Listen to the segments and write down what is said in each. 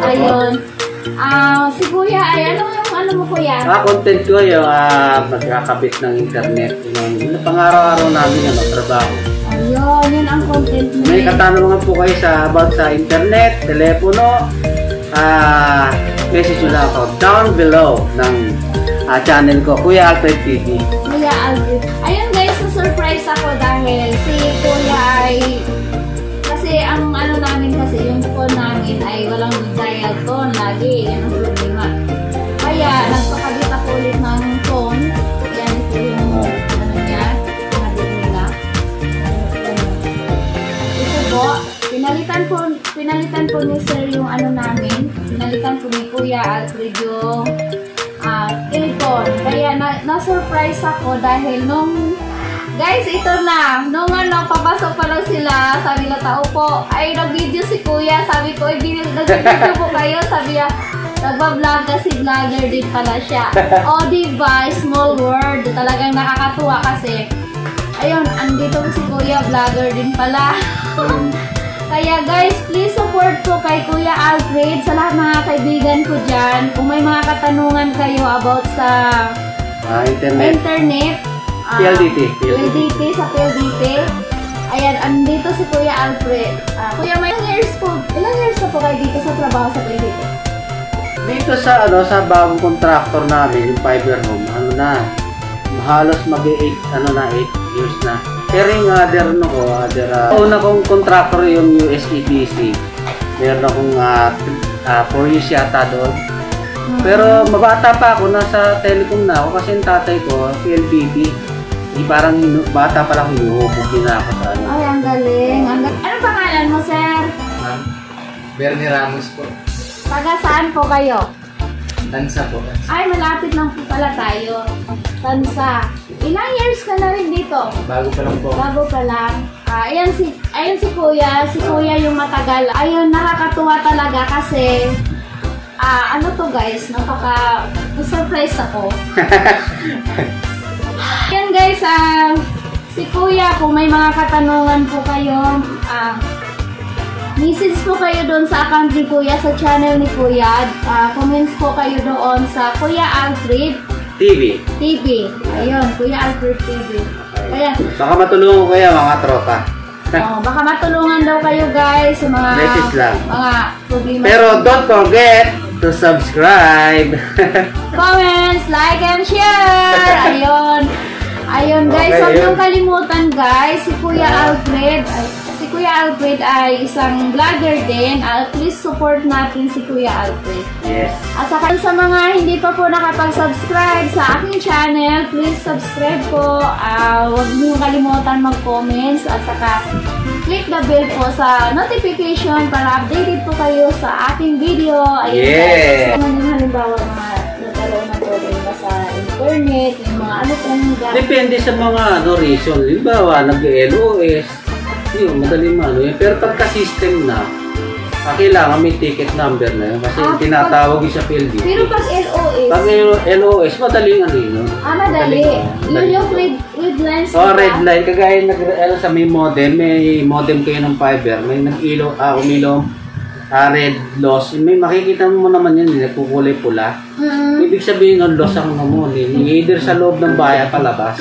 Ayun. Si Kuya ay ano mo Kuya? Content ko yung magkakabit ng internet. Yung pang-araw-araw namin trabaho. Ayun, yun ang content mo. May katanungan po kayo about sa internet, telepono, message nyo lang ako down below ng channel ko, Kuya Alfred TV. Kuya Alfred. Ayun guys, surprise ako dahil si Kuya ay kasi ang namin kasi yung phone namin ay walang dial tone lagi. Yan ang problema. Kaya nagpakabit ako ulit ng phone. Yan ito yung niya. Nila. Ito po. Pinalitan po ni Sir yung namin. Pinalitan po ni Kuya Alfred yung telephone. Kaya na-surprise ako dahil guys, ito na. Nung papasok pa lang sila, sabi na tao po, ay nag-video si Kuya. Sabi ko, nag-video po kayo. Sabi niya, nagbablog kasi vlogger din pala siya. O diba, small world. Talagang nakakatuwa kasi. Ayun, andito si Kuya, vlogger din pala. Kaya guys, please support po kay Kuya Alfred sa lahat mga kaibigan ko dyan. Kung may mga katanungan kayo about sa internet PLDT, sa PLDT. Ayan, andito si Kuya Alfred. Kuya, may ilang years na po kayo dito sa trabaho sa PLDT? Dito sa bagong contractor namin, yung fiber home, halos mag-8 years na. Pero yung una kong contractor yung USEDC. Meron akong 4 years yata doon. Pero mabata pa ako, nasa telecom na ako kasi yung tatay ko, PLDT. Parang bata pa lang hinuhubog na ako sa Ay, ang galing. Ano pangalan mo, sir? Ma'am, Bernie Ramos po. Taga saan po kayo? Tansa po. Ay, malapit lang po pala tayo. Tansa. Ilang years ka na rin dito? Bago pa lang po. Bago pa lang. Ayan si Kuya. Si Kuya yung matagal. Ayun, nakakatuwa talaga kasi ano to guys, surprise ako. Ayan guys, si Kuya, kung may mga katanungan po kayo, message po kayo doon sa account ni Kuya, sa channel ni Kuya. Comments po kayo doon sa Kuya Alfred TV. Ayun, Kuya Alfred TV. Kaya, baka matulungan ko kayo mga tropa. Baka matulungan daw kayo guys sa mga problema. Pero don't forget to subscribe. Comments, like, and share. Ayun guys, huwag niyong kalimutan guys, si Kuya Alfred ay isang vlogger din. Please support natin si Kuya Alfred. Yes. At saka sa mga hindi pa po nakapag-subscribe sa aking channel, please subscribe po. Huwag niyong kalimutan mag-comments at saka click the bell po sa notification para updated po kayo sa aking video. Ayun guys, halimbawa mga nagkaroon ng problema sa internet, yung mga depende sa mga reason. Halimbawa, nag-LOS, yun, madaling yan. Pero pagka-system na, kailangan may ticket number na yun. Kasi tinatawag yung sa PLDT. Pero pag LOS? Pag LOS, madaling yun. Madali. Yun yung red lines. Red line. Kagaya sa may modem kayo ng fiber. May umilaw red loss. May makikita mo naman yun, nagkukulay pula. Ibig sabihin ng loss ang either sa loob ng bahay palabas.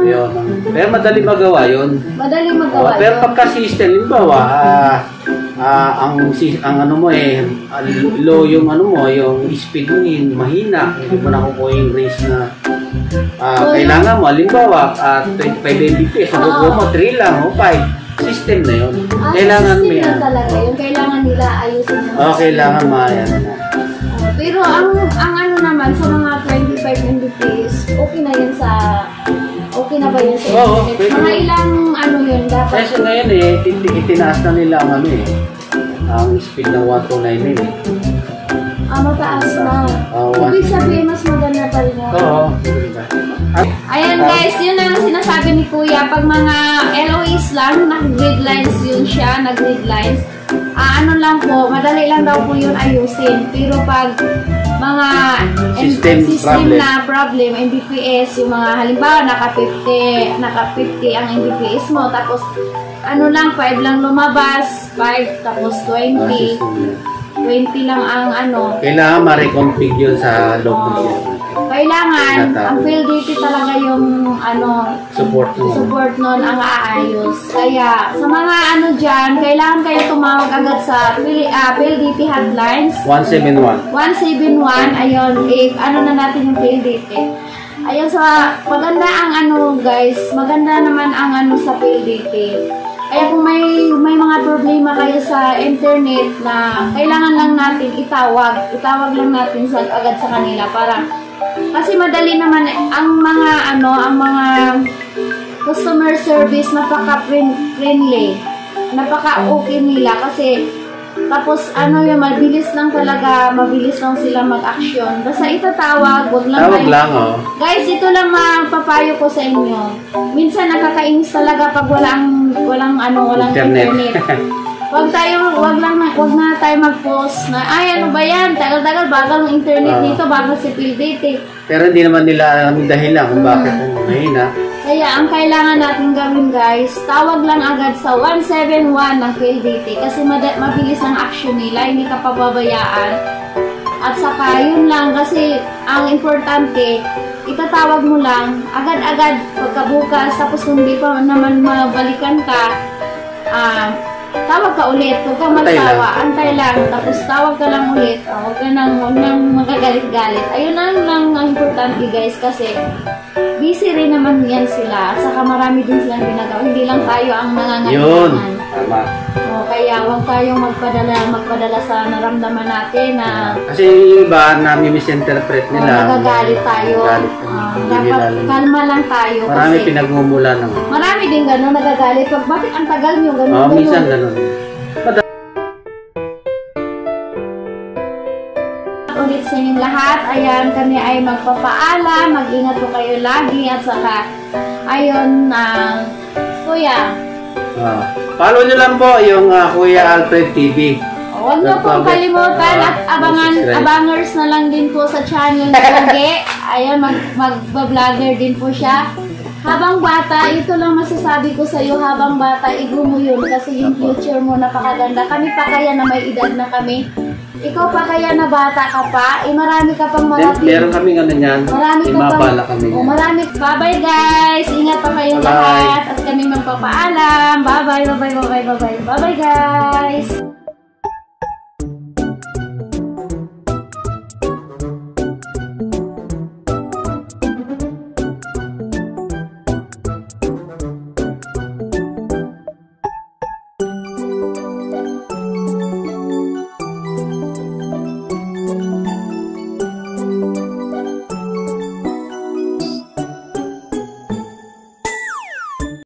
Yun. Pero madali magawa yun. Pero pagka-system, halimbawa, low yung yung speed mo mahina. Hindi mo nakukuha yung range na kailangan mo. Halimbawa, 25 Mbps, nakukuha mo 3 lang o 5. System na yun. Kailangan mo yan. Talaga yung kailangan nila ayusin mo. Kailangan mayan na. Pero ang naman sa mga 25 Mbps, okay na yun okay na ba yun sa internet? Mga ilang yun dapat? Kasi ngayon itinaas na nila ang speed ng 129 mataas na. Ibig sabihin mas maganda pa rin. Ayan guys, yun ang sinasabi ni Kuya. Pag mga LOS lang, nag-grid lines yun siya, nag-grid lines. Lang po, madali lang daw po yun ayusin. Pero pag mga system na problem, Mbps, yung mga halimbawa, naka-50 ang Mbps mo, tapos 5 lang lumabas, 5, tapos 20. 20 lang ang ano. Kailangan ma-reconfig yun sa loob ng Oo. system. Kailangan, Data. ang PhilDT talaga yung ano, Support nun ang aayos. Kaya, sa mga ano dyan, kailangan kayo tumawag agad sa PhilDT hotlines. 171. 171, ayun, ano na natin yung PhilDT. Ayun, sa maganda ang ano guys, maganda naman ang ano sa PhilDT. Kaya kung may mga problema kayo sa internet na kailangan lang natin itawag lang natin agad sa kanila para kasi madali naman ang mga customer service napaka-friendly. Napaka-okay nila kasi tapos mabilis lang sila mag-action. Basta itatawag, wag lang Tawag lang, oh. Guys, ito lang mapapayo ko sa inyo. Minsan nakakainis talaga pag walang internet. Wag na tayo mag-post na, ay ano ba yan? Tagal-tagal, bagal ng internet dito, bagal si PhilDT. Pero hindi naman nila alam yung dahilan kung bakit mahina. Kaya ang kailangan natin gawin guys, tawag lang agad sa 171 ng PhilDT kasi mabilis ang action nila, hindi ka pababayaan. At saka yun lang kasi ang importante, itatawag mo lang agad-agad pagkabukas, tapos kung hindi pa naman mabalikan ka, tawag ka ulit, huwag kang magsawa, antay lang, tapos tawag ka lang ulit, huwag nang magagalit-galit. Ayun lang ang importante guys kasi busy rin naman yan sila, at saka marami din silang ginagawa, hindi lang tayo ang Yun. nangangailangan. Tama. Kaya huwag tayong magpadala sa naramdaman natin na Kasi yung iba na misinterpret nila. nagagalit tayo. Nagagalit. Dapat kalma lang tayo. Marami kasi pinagmumula ng... marami din gano'n nagagalit. Bakit ang tagal nyo? Gano'n Oo, minsan ganun. Ulit sa inyong lahat. Ayan, kami ay magpapaalam. Mag-ingat po kayo lagi. At saka, ayun, kuya. Follow nyo lang po yung Kuya Alfred TV. Huwag nyo pong kalimutan at abangers na lang din po sa channel ni Pogi. Ayan, mag-vlogger din po siya. Habang bata, ito lang masasabi ko sa iyo, habang bata, igo mo yun kasi yung future mo napakaganda. Kami pa kaya na may edad na kami. Ikaw pa kaya na bata ka pa, marami ka pang marating. Meron kami ano niyan. Marami ka Mabala kami. Marami. Bye-bye guys. Ingat pa kayong lahat at kami magpapaalam. Bye-bye guys.